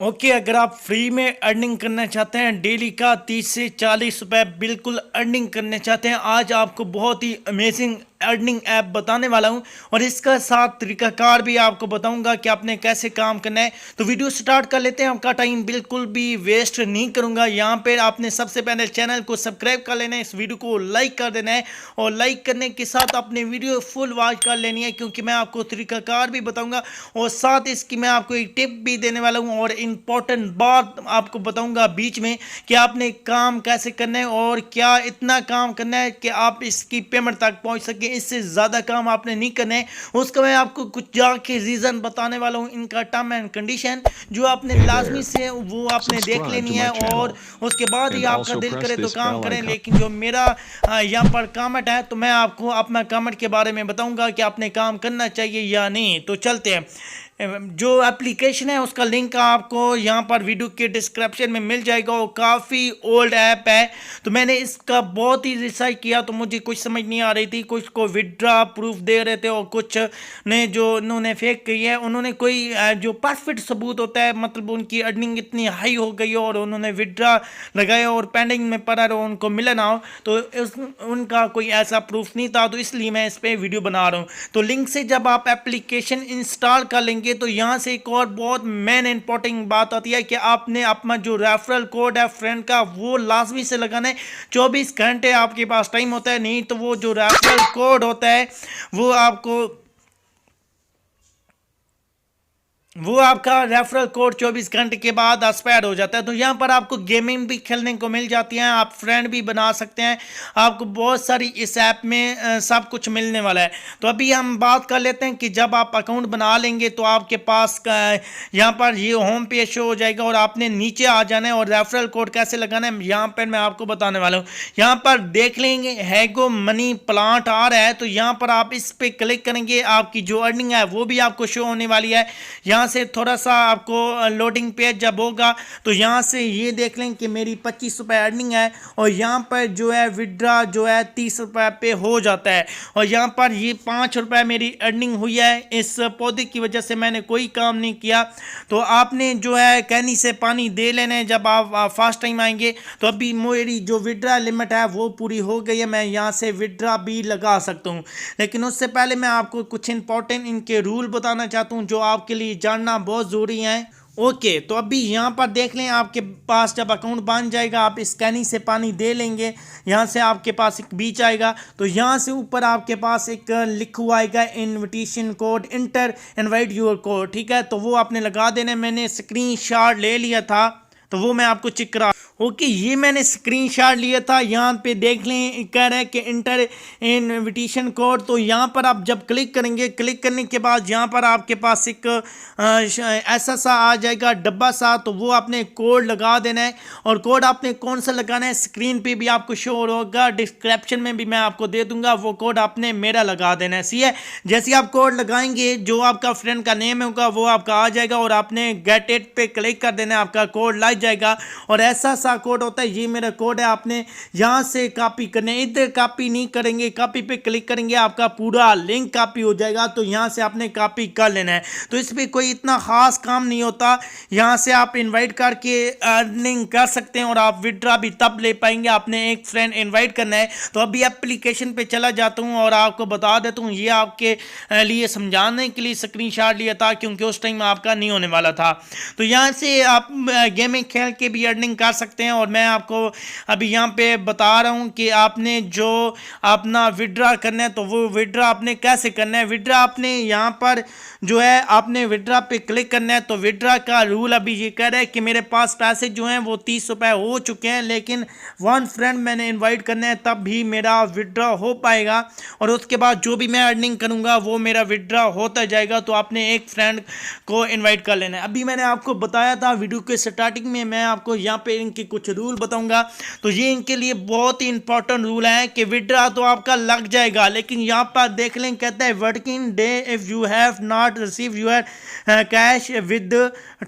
Okay, अगर आप free में अर्निंग करना चाहते हैं, डेली का 30 से 40 रुपए बिल्कुल अर्निंग करना चाहते हैं, आज आपको बहुत ही अमेजिंग अर्निंग ऐप बताने वाला हूं और इसका साथ तरीकाकार भी आपको बताऊंगा कि आपने कैसे काम करना है। तो वीडियो स्टार्ट कर लेते हैं, आपका टाइम बिल्कुल भी वेस्ट नहीं करूंगा। यहाँ पे आपने सबसे पहले चैनल को सब्सक्राइब कर लेना है, इस वीडियो को लाइक कर देना है और लाइक करने के साथ अपने वीडियो फुल वॉच कर लेनी है, क्योंकि मैं आपको तरीकाकार भी बताऊंगा और साथ इसकी मैं आपको एक टिप भी देने वाला हूँ और इंपॉर्टेंट बात आपको बताऊंगा बीच में कि आपने काम कैसे करना है और क्या इतना काम करना है कि आप इसकी पेमेंट तक पहुंच सके। इससे ज़्यादा काम आपने नहीं करना है, उसका मैं आपको कुछ जाके रीज़न बताने वाला हूँ, इनका टर्म एंड कंडीशन जो आपने Hey लाजमी there, से वो आपने देख subscribe to लेनी my है और channel उसके बाद ही and आपका also दिल press करे तो this काम bell करें। icon. लेकिन जो मेरा यहाँ पर कमेंट है तो मैं आपको अपना कमेंट के बारे में बताऊंगा कि आपने काम करना चाहिए या नहीं। तो चलते हैं, जो एप्लीकेशन है उसका लिंक आपको यहाँ पर वीडियो के डिस्क्रिप्शन में मिल जाएगा और काफ़ी ओल्ड ऐप है। तो मैंने इसका बहुत ही रिसर्च किया तो मुझे कुछ समझ नहीं आ रही थी, कुछ को विड्रा प्रूफ दे रहे थे और कुछ ने जो उन्होंने फेक की है, उन्होंने कोई जो परफेक्ट सबूत होता है, मतलब उनकी अर्निंग इतनी हाई हो गई हो और उन्होंने विड्रा लगाया और पेंडिंग में पड़ा रहा उनको मिला ना हो, तो उनका कोई ऐसा प्रूफ नहीं था। तो इसलिए मैं इस पर वीडियो बना रहा हूँ। तो लिंक से जब आप एप्लीकेशन इंस्टॉल कर लेंगे तो यहाँ से एक और बहुत मेन इंपॉर्टेंट बात आती है कि आपने अपना जो रेफरल कोड है फ्रेंड का वो लाजमी से लगाना है। 24 घंटे आपके पास टाइम होता है, नहीं तो वो जो रेफरल कोड होता है वो आपका रेफरल कोड 24 घंटे के बाद एक्सपायर हो जाता है। तो यहाँ पर आपको गेमिंग भी खेलने को मिल जाती है, आप फ्रेंड भी बना सकते हैं, आपको बहुत सारी इस ऐप में सब कुछ मिलने वाला है। तो अभी हम बात कर लेते हैं कि जब आप अकाउंट बना लेंगे तो आपके पास यहाँ पर ये होम पेज शो हो जाएगा और आपने नीचे आ जाना है और रेफरल कोड कैसे लगाना है यहाँ पर मैं आपको बताने वाला हूँ। यहाँ पर देख लेंगे हैगो मनी प्लांट आ रहा है, तो यहाँ पर आप इस पर क्लिक करेंगे, आपकी जो अर्निंग है वो भी आपको शो होने वाली है। यहाँ से थोड़ा सा आपको लोडिंग पेज जब होगा तो यहाँ से ये देख लें कि मेरी 25 रुपये अर्निंग है और यहाँ पर जो है विड्रा जो है 30 रुपये पे हो जाता है और यहाँ पर ये 5 रुपये मेरी अर्निंग हुई है। इस पौधे की वजह से मैंने कोई काम नहीं किया। तो आपने जो है कैनी से पानी दे लेना है जब आप फर्स्ट टाइम आएंगे। तो अभी मेरी जो विड्रा लिमिट है वो पूरी हो गई है, मैं यहाँ से विड्रा भी लगा सकता हूँ। लेकिन उससे पहले मैं आपको कुछ इंपॉर्टेंट इनके रूल बताना चाहता हूँ जो आपके लिए जानना बहुत ज़रूरी है। ओके, तो अभी यहाँ पर देख लें, आपके पास जब अकाउंट बन जाएगा आप स्कैनिंग से पानी दे लेंगे, यहाँ से आपके पास एक बीच आएगा, तो यहाँ से ऊपर आपके पास एक लिखा हुआ आएगा invitation code, inter invite your code, ठीक है। तो वो आपने लगा देना। मैंने स्क्रीनशॉट ले लिया था तो वो मैं आपको चेक करा। ओके, ये मैंने स्क्रीनशॉट लिया था। यहाँ पे देख लें कह रहा है कि इंटर इनविटेशन कोड। तो यहाँ पर आप जब क्लिक करेंगे, क्लिक करने के बाद यहाँ पर आपके पास एक ऐसा सा आ जाएगा डब्बा सा, तो वो आपने कोड लगा देना है और कोड आपने कौन सा लगाना है स्क्रीन पे भी आपको शो होगा, डिस्क्रिप्शन में भी मैं आपको दे दूंगा। वो कोड आपने मेरा लगा देना है, सही है। जैसे आप कोड लगाएंगे जो आपका फ्रेंड का नेम होगा वो आपका आ जाएगा और आपने गेट इट पे क्लिक कर देना है, आपका कोड लग जाएगा। और ऐसा सा कोड होता है, ये मेरा कोड है, आपने यहाँ से कॉपी करने, इधर कॉपी नहीं करेंगे, कॉपी पे क्लिक करेंगे आपका पूरा लिंक कॉपी हो जाएगा। तो यहाँ से आपने कॉपी कर लेना है। तो इस पर कोई इतना खास काम नहीं होता, यहाँ से आप इनवाइट करके अर्निंग कर सकते हैं और आप विड्रा भी तब ले पाएंगे, आपने एक फ्रेंड इनवाइट करना है। तो अभी एप्लीकेशन पे चला जाता हूँ और आपको बता देता हूँ, ये आपके लिए समझाने के लिए स्क्रीनशॉट लिया था क्योंकि उस टाइम आपका नहीं होने वाला था। तो यहाँ से आप गेमिंग खेल के भी अर्निंग कर सकते हैं और मैं आपको अभी यहाँ पे बता रहा हूँ कि आपने जो अपना विड्रा करना है तो वो विड्रा आपने कैसे करना है। विड्रा आपने यहाँ पर जो है आपने विड्रा पे क्लिक करना है। तो विड्रा का रूल अभी ये कह रहा है कि मेरे पास पैसे जो हैं वो 30 रुपये हो चुके हैं, लेकिन वन फ्रेंड मैंने इन्वाइट करना है तब भी मेरा विड्रा हो पाएगा और उसके बाद जो भी मैं अर्निंग करूँगा वो मेरा विड्रा होता जाएगा। तो आपने एक फ्रेंड को इन्वाइट कर लेना है। अभी मैंने आपको बताया था वीडियो के स्टार्टिंग में, मैं आपको यहाँ पे इनकी इनके कुछ रूल बताऊंगा। तो ये इनके लिए बहुत ही इंपॉर्टेंट रूल है कि विड्रा तो आपका लग जाएगा, लेकिन यहाँ पर देख लें, कहता है working day if you have not receive your cash with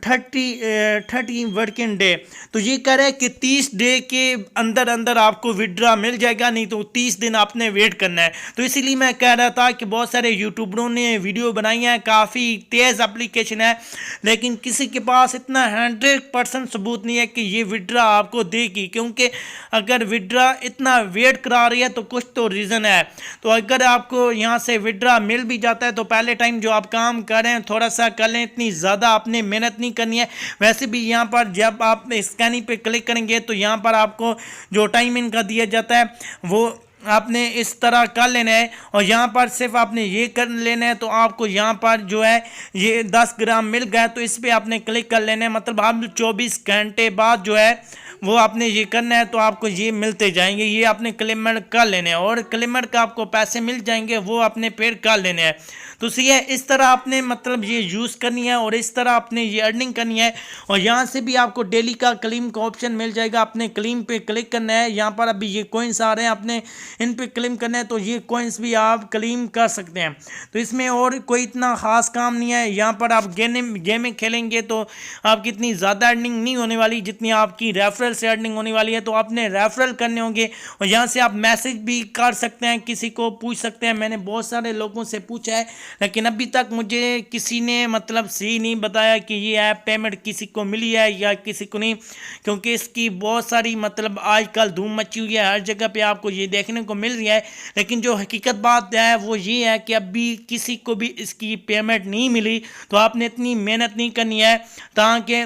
30 working day. तो ये कह रहे हैं कि 30 डे के अंदर अंदर आपको विड्रा मिल जाएगा, नहीं तो 30 दिन आपने वेट करना है। तो इसीलिए मैं कह रहा था कि बहुत सारे यूट्यूबरों ने वीडियो बनाई है, काफ़ी तेज़ एप्लीकेशन है, लेकिन किसी के पास इतना 100% सबूत नहीं है कि ये विड्रा आपको देगी, क्योंकि अगर विड्रा इतना वेट करा रही है तो कुछ तो रीज़न है। तो अगर आपको यहाँ से विड्रा मिल भी जाता है तो पहले टाइम जो आप काम करें थोड़ा सा कर लें, इतनी ज़्यादा आपने मेहनत नहीं करनी है। वैसे भी यहाँ पर जब आप स्कैनिंग पे क्लिक करेंगे तो यहाँ पर आपको जो टाइम इनका दिया जाता है वो आपने इस तरह कर लेना है, और यहाँ पर सिर्फ आपने ये कर लेना है। तो आपको यहाँ पर जो है ये 10 ग्राम मिल गया, तो इस पर आपने क्लिक कर लेना है। मतलब आप 24 घंटे बाद जो है वो आपने ये करना है, तो आपको ये मिलते जाएंगे। ये आपने क्लेमर कर लेने हैं, और क्लेमर का आपको पैसे मिल जाएंगे, वो आपने पेड कर लेने हैं। तो ये इस तरह आपने मतलब ये यूज़ करनी है, और इस तरह आपने ये अर्निंग करनी है। और यहाँ से भी आपको डेली का क्लेम का ऑप्शन मिल जाएगा, आपने क्लेम पे क्लिक करना है। यहाँ पर अभी ये कॉइन्स आ रहे हैं, आपने इन पे क्लेम करना है, तो ये कॉइन्स भी आप क्लेम कर सकते हैं। तो इसमें और कोई इतना ख़ास काम नहीं है। यहाँ पर आप गेमें खेलेंगे तो आपकी इतनी ज़्यादा अर्निंग नहीं होने वाली जितनी आपकी रेफरल से अर्निंग होने वाली है। तो आपने रेफरल करने होंगे, और यहाँ से आप मैसेज भी कर सकते हैं, किसी को पूछ सकते हैं। मैंने बहुत सारे लोगों से पूछा है, लेकिन अभी तक मुझे किसी ने मतलब सही नहीं बताया कि ये ऐप पेमेंट किसी को मिली है या किसी को नहीं, क्योंकि इसकी बहुत सारी मतलब आजकल धूम मची हुई है, हर जगह पे आपको ये देखने को मिल रही है। लेकिन जो हकीकत बात है वो ये है कि अभी किसी को भी इसकी पेमेंट नहीं मिली। तो आपने इतनी मेहनत नहीं करनी है ताकि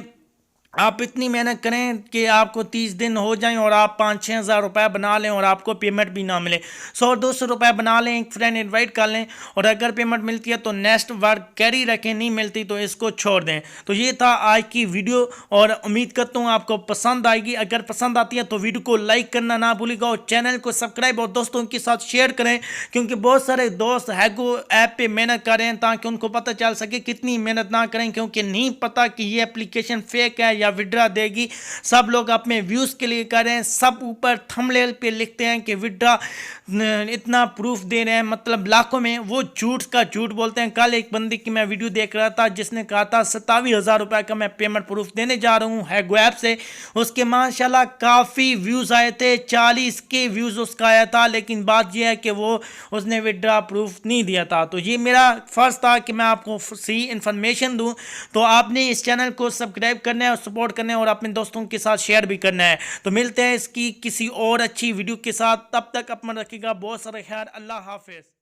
आप इतनी मेहनत करें कि आपको 30 दिन हो जाएं और आप 5-6 हज़ार रुपये बना लें और आपको पेमेंट भी ना मिले। 100-200 रुपये बना लें, एक फ्रेंड इनवाइट कर लें, और अगर पेमेंट मिलती है तो नेक्स्ट वर्क कैरी रखें, नहीं मिलती तो इसको छोड़ दें। तो ये था आज की वीडियो, और उम्मीद करता हूँ आपको पसंद आएगी। अगर पसंद आती है तो वीडियो को लाइक करना ना भूलिएगा, और चैनल को सब्सक्राइब और दोस्तों के साथ शेयर करें, क्योंकि बहुत सारे दोस्त हैगो ऐप पर मेहनत कर रहे हैं ताकि उनको पता चल सके। कितनी मेहनत ना करें, क्योंकि नहीं पता कि ये एप्लीकेशन फेक है या विड्रा देगी। सब लोग अपने व्यूज के लिए कर रहे हैं, सब ऊपर थंबनेल पे लिखते हैं कि विड्रा इतना प्रूफ दे रहे हैं, मतलब लाखों में। वो झूठ का झूठ बोलते हैं। कल एक बंदी की मैं वीडियो देख रहा था जिसने कहा था 27,000 रुपये का मैं पेमेंट प्रूफ देने जा रहा हूँ हैगो ऐप से। उसके माशाल्लाह काफ़ी व्यूज़ आए थे, 40 के व्यूज़ उसका आया था, लेकिन बात यह है कि वो उसने विड्रा प्रूफ नहीं दिया था। तो ये मेरा फ़र्ज़ था कि मैं आपको सही इन्फॉर्मेशन दूँ। तो आपने इस चैनल को सब्सक्राइब करना है और सपोर्ट करना है, और अपने दोस्तों के साथ शेयर भी करना है। तो मिलते हैं इसकी किसी और अच्छी वीडियो के साथ, तब तक अपना रखिएगा बहुत सारा ख्याल। अल्लाह हाफिज़।